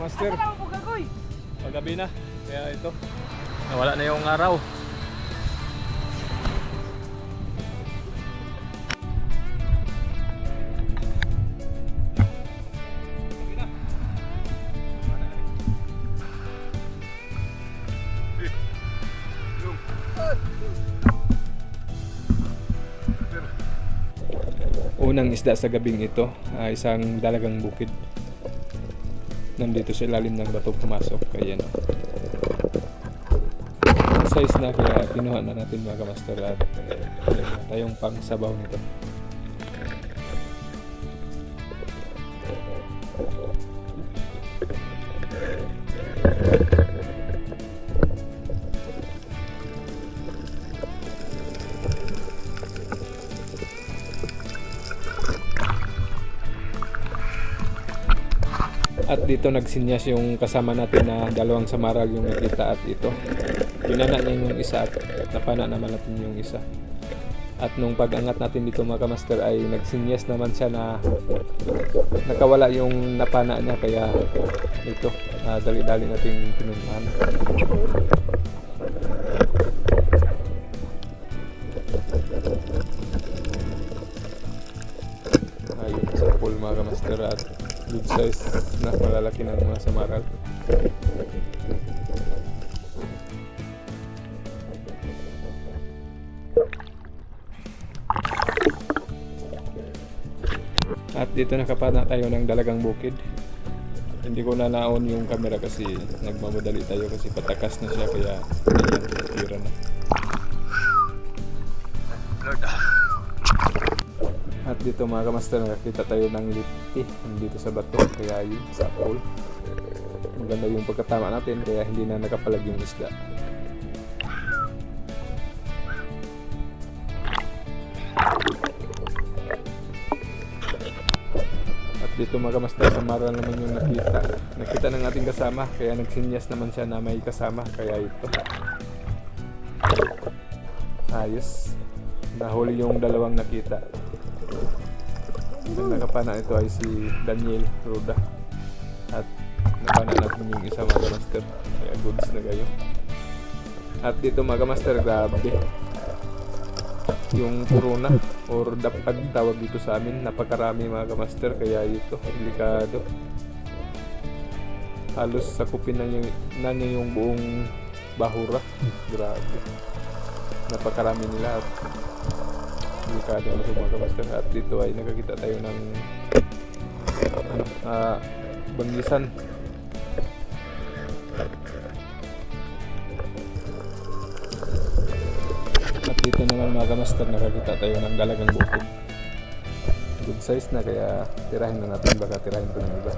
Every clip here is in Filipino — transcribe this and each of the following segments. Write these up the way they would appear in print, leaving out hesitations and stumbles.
Master, paggabi na, kaya ito nawala na yung araw. Unang isda sa gabing ito ay isang dalagang bukid. Nandito sa ilalim ng bato pumasok, kaya yan. Ang size na, kaya kinuha na natin mga kamaster at tayong pang sabaw nito. At dito nagsinyas yung kasama natin na dalawang samarag yung nakita, at ito pinana niya yung isa at napana naman natin yung isa. At nung pag-angat natin dito mga kamaster ay nagsinyas naman siya na nakawala yung napana niya, kaya ito dali-dali natin pinuntahan. Ayun sa pool mga kamaster, at good size na malalaki ng mga samaral. At dito nakapana tayo ng dalagang bukid. Hindi ko na naon yung camera kasi nagmamadali tayo kasi patakas na siya, kaya ayan, tira na. At dito mga kamaster, nakakita tayo ng lipti dito sa bato, kaya yun sa pool. Maganda yung pagkatama natin, kaya hindi na nakapalag yung isda. At dito mga kamaster, samaral naman yung nakita ng ating kasama, kaya nagsinyas naman siya na may kasama, kaya ito ayos, nahuli yung dalawang nakita. Ang nakapana ito ay si Daniel Ruda, at napana natin yung isa mga kamaster, kaya goods na kayo. At dito mga kamaster, grabe yung puruna or dapag tawag dito sa amin, napakarami mga kamaster, kaya ito delikado. Halos sakupin na niya yung buong bahura. Grabe, napakarami nila at delikado na ito mga kamaster. At dito ay nakakita tayo ng banggisan. At dito naman mga kamaster, nakakita tayo ng dalagang bukid. Good size na, kaya tirahin na natin, baka tirahin ko ng iba.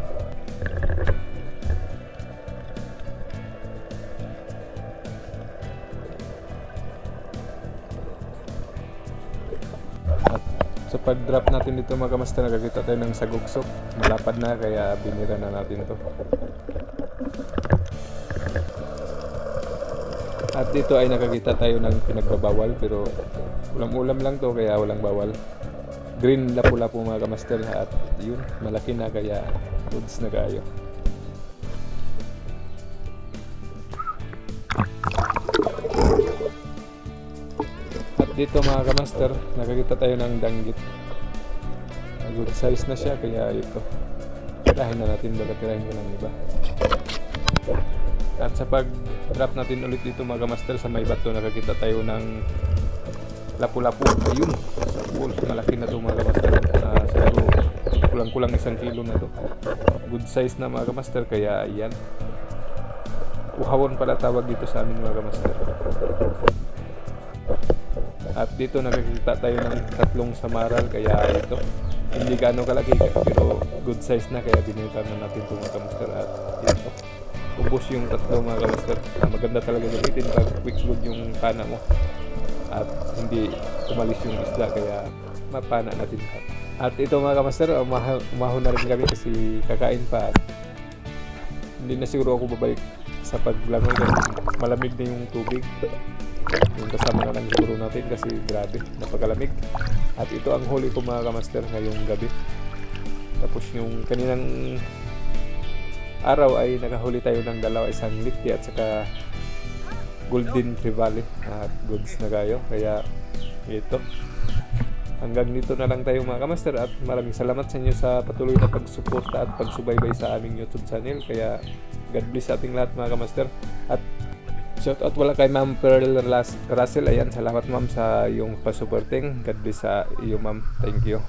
At sa pag-drop natin dito mga kamaster, nakakita tayo ng saguksok. Malapad na, kaya binira na natin to. At dito ay nakakita tayo ng pinagbabawal, pero ulam-ulam lang to, kaya walang bawal. Green lapu-lapu mga kamaster, at yun, malaki na, kaya goods na kayo. At dito mga kamaster, nakakita tayo ng danggit. Good size na siya, kaya ito tirahin na natin, baka tirahin ko ng iba. At sa pag-drop natin ulit dito mga kamaster, sa may bato, nakakita tayo ng lapu-lapu. Ayun, sa pool, malaki na to mga kamaster. Siguro kulang-kulang 1 kilo na to. Good size na mga kamaster, kaya ayan, uhawon pala tawag dito sa amin mga kamaster. At dito nakikita tayo ng tatlong samaral, kaya ito hindi gaano kalaki pero good size na, kaya binenta na natin ito mga kamaster. At ito, ubos yung tatlo mga kamaster. Maganda talaga gamitin pag quick load yung pana mo at hindi tumalis yung isda, kaya mapana natin lahat. At ito mga kamaster, umahon na rin kami kasi kakain pa at hindi na siguro ako babalik sa paglangoy kasi malamig na yung tubig. Yung kasama na lang siguro natin kasi grabe, napakalamig. At ito ang huli ko mga kamaster ngayong gabi. Tapos yung kaninang araw ay nakahuli tayo ng dalawa, isang lifty at saka golden trevally. Goods na kayo, kaya ito. Hanggang dito na lang tayo mga kamaster at maraming salamat sa inyo sa patuloy na pagsuporta at pagsubaybay sa aming YouTube channel. Kaya God bless sa ating lahat mga kamaster. At shout out wala kay Ma'am Pearl Russell. Ayan, salamat ma'am sa iyong pasuporting. God bless sa iyo ma'am. Thank you.